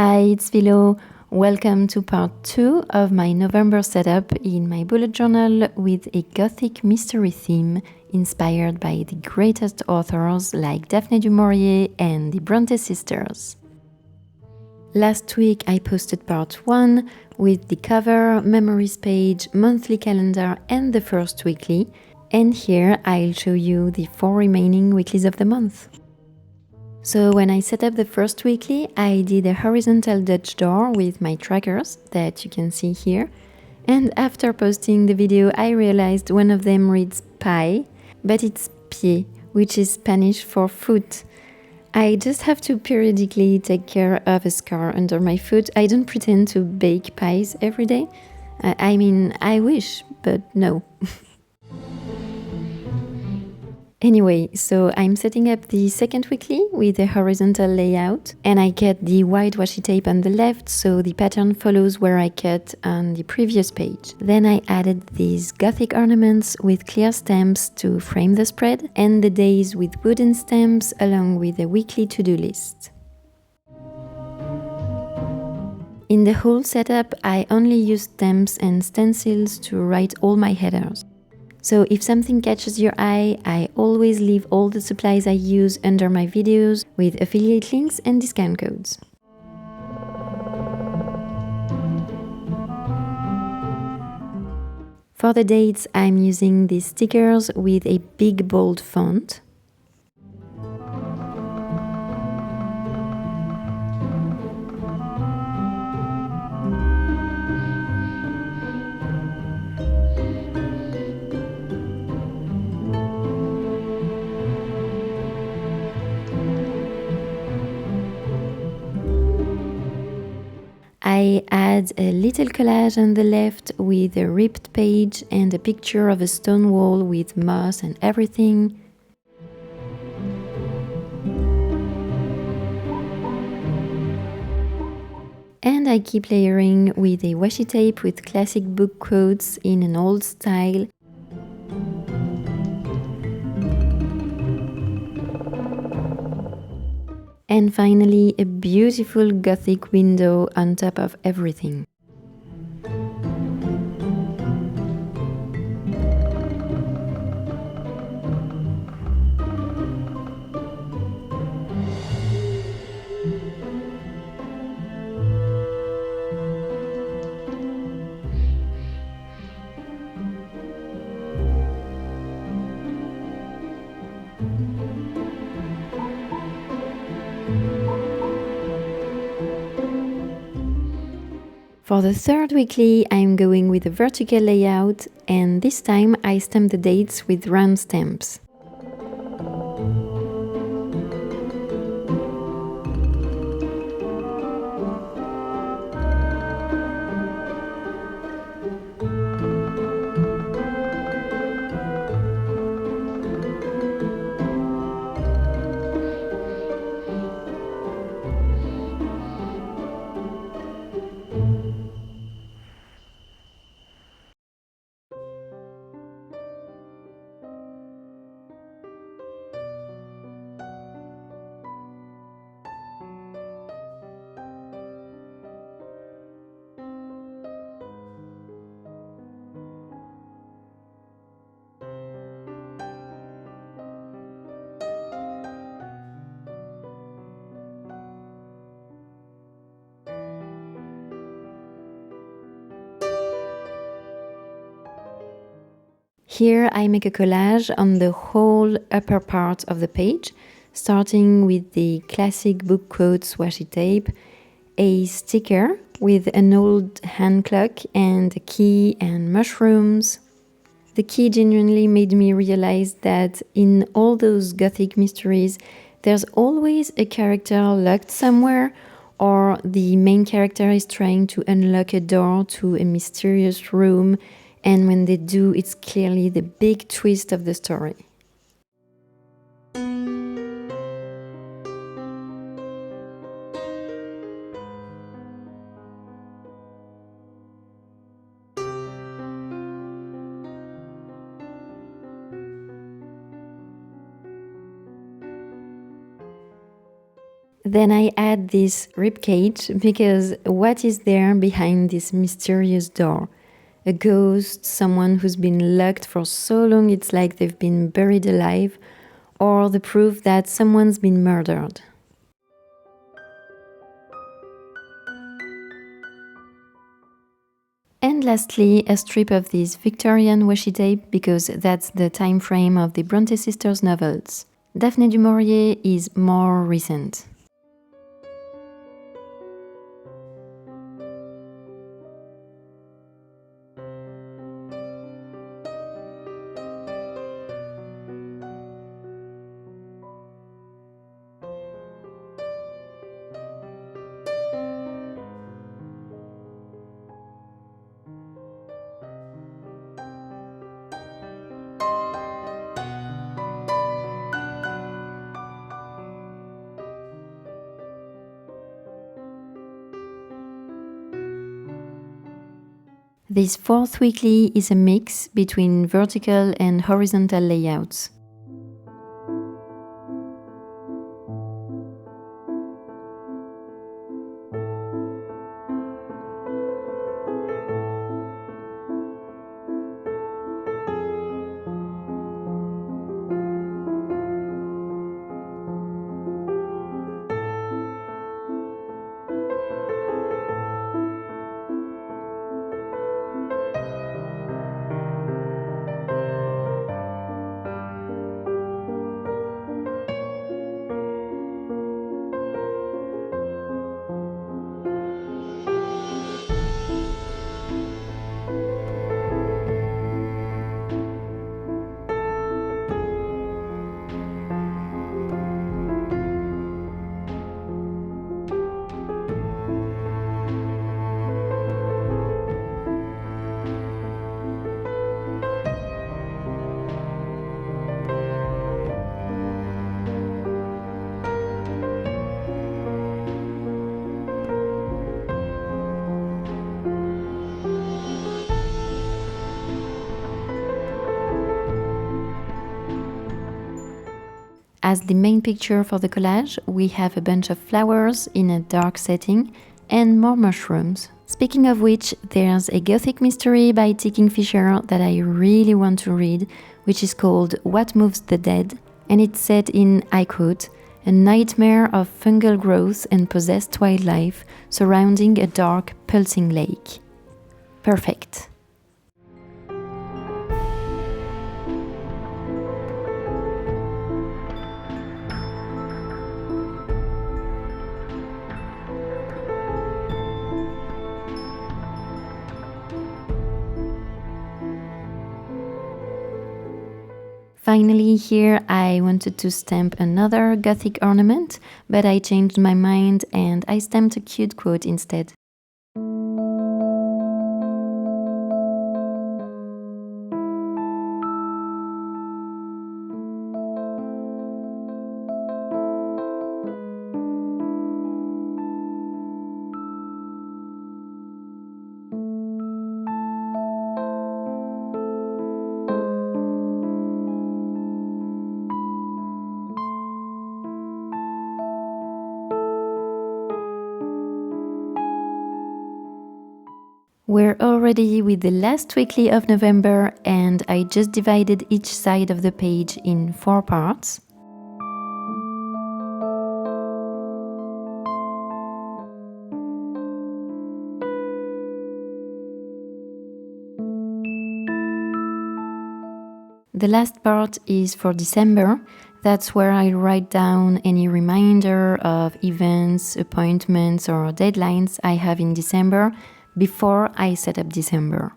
Hi, it's Filo. Welcome to part 2 of my November setup in my bullet journal with a Gothic mystery theme inspired by the greatest authors like Daphne Du Maurier and the Brontë sisters. Last week I posted part 1 with the cover, memories page, monthly calendar and the first weekly, and here I'll show you the 4 remaining weeklies of the month. So when I set up the first weekly, I did a horizontal Dutch door with my trackers that you can see here. And after posting the video, I realized one of them reads pie, but it's pie, which is Spanish for foot. I just have to periodically take care of a scar under my foot. I don't pretend to bake pies every day. I wish, but no. Anyway, so I'm setting up the second weekly with a horizontal layout, and I cut the white washi tape on the left so the pattern follows where I cut on the previous page. Then I added these Gothic ornaments with clear stamps to frame the spread, and the days with wooden stamps along with a weekly to-do list. In the whole setup, I only used stamps and stencils to write all my headers. So if something catches your eye, I always leave all the supplies I use under my videos with affiliate links and discount codes. For the dates, I'm using these stickers with a big bold font. I add a little collage on the left with a ripped page and a picture of a stone wall with moss and everything. And I keep layering with a washi tape with classic book quotes in an old style. And finally, a beautiful Gothic window on top of everything. For the third weekly, I'm going with a vertical layout, and this time I stamp the dates with round stamps. Here I make a collage on the whole upper part of the page, starting with the classic book quotes washi tape, a sticker with an old hand clock and a key and mushrooms. The key genuinely made me realize that in all those Gothic mysteries, there's always a character locked somewhere, or the main character is trying to unlock a door to a mysterious room, and when they do, it's clearly the big twist of the story. Then I add this ribcage because what is there behind this mysterious door? A ghost, someone who's been locked for so long it's like they've been buried alive, or the proof that someone's been murdered. And lastly, a strip of this Victorian washi tape because that's the time frame of the Brontë sisters' novels. Daphne Du Maurier is more recent. This fourth weekly is a mix between vertical and horizontal layouts. As the main picture for the collage, we have a bunch of flowers in a dark setting and more mushrooms. Speaking of which, there's a Gothic mystery by T. Kingfisher that I really want to read, which is called What Moves the Dead, and it's set in, I quote, a nightmare of fungal growth and possessed wildlife surrounding a dark, pulsing lake. Perfect. Finally, here I wanted to stamp another Gothic ornament, but I changed my mind and I stamped a cute quote instead. We're already with the last weekly of November and I just divided each side of the page in 4 parts. The last part is for December. That's where I write down any reminder of events, appointments or deadlines I have in December before I set up December.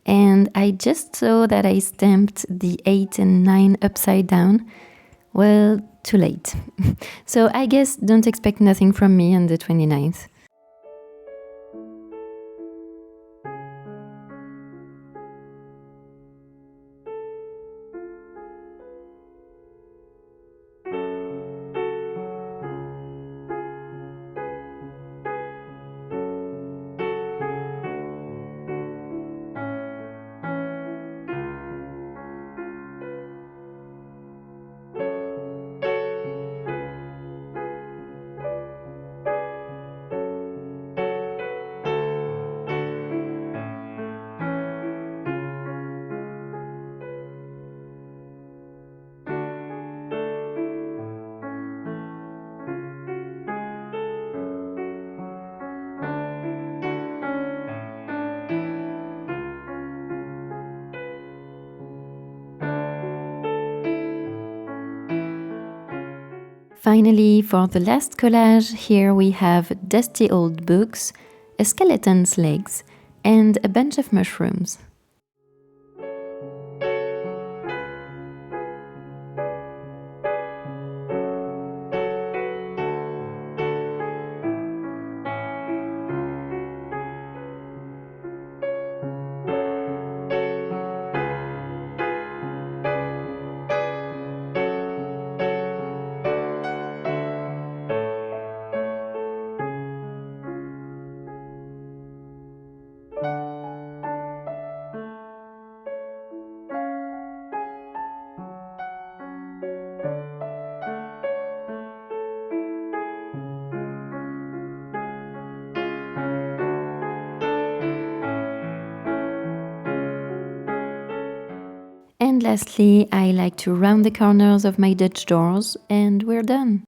And I just saw that I stamped the 8 and 9 upside down. Well, too late. So I guess don't expect nothing from me on the 29th. Finally, for the last collage, here we have dusty old books, a skeleton's legs, and a bunch of mushrooms. And lastly, I like to round the corners of my Dutch doors, and we're done.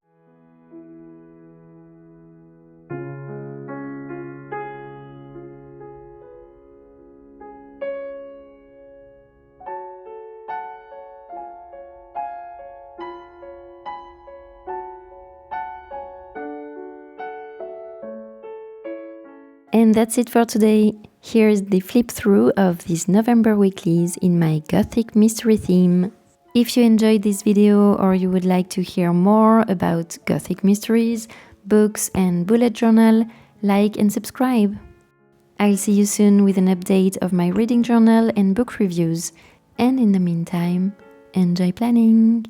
And that's it for today. Here's the flip through of these November weeklies in my Gothic mystery theme. If you enjoyed this video or you would like to hear more about Gothic mysteries, books and bullet journal, like and subscribe. I'll see you soon with an update of my reading journal and book reviews. And in the meantime, enjoy planning!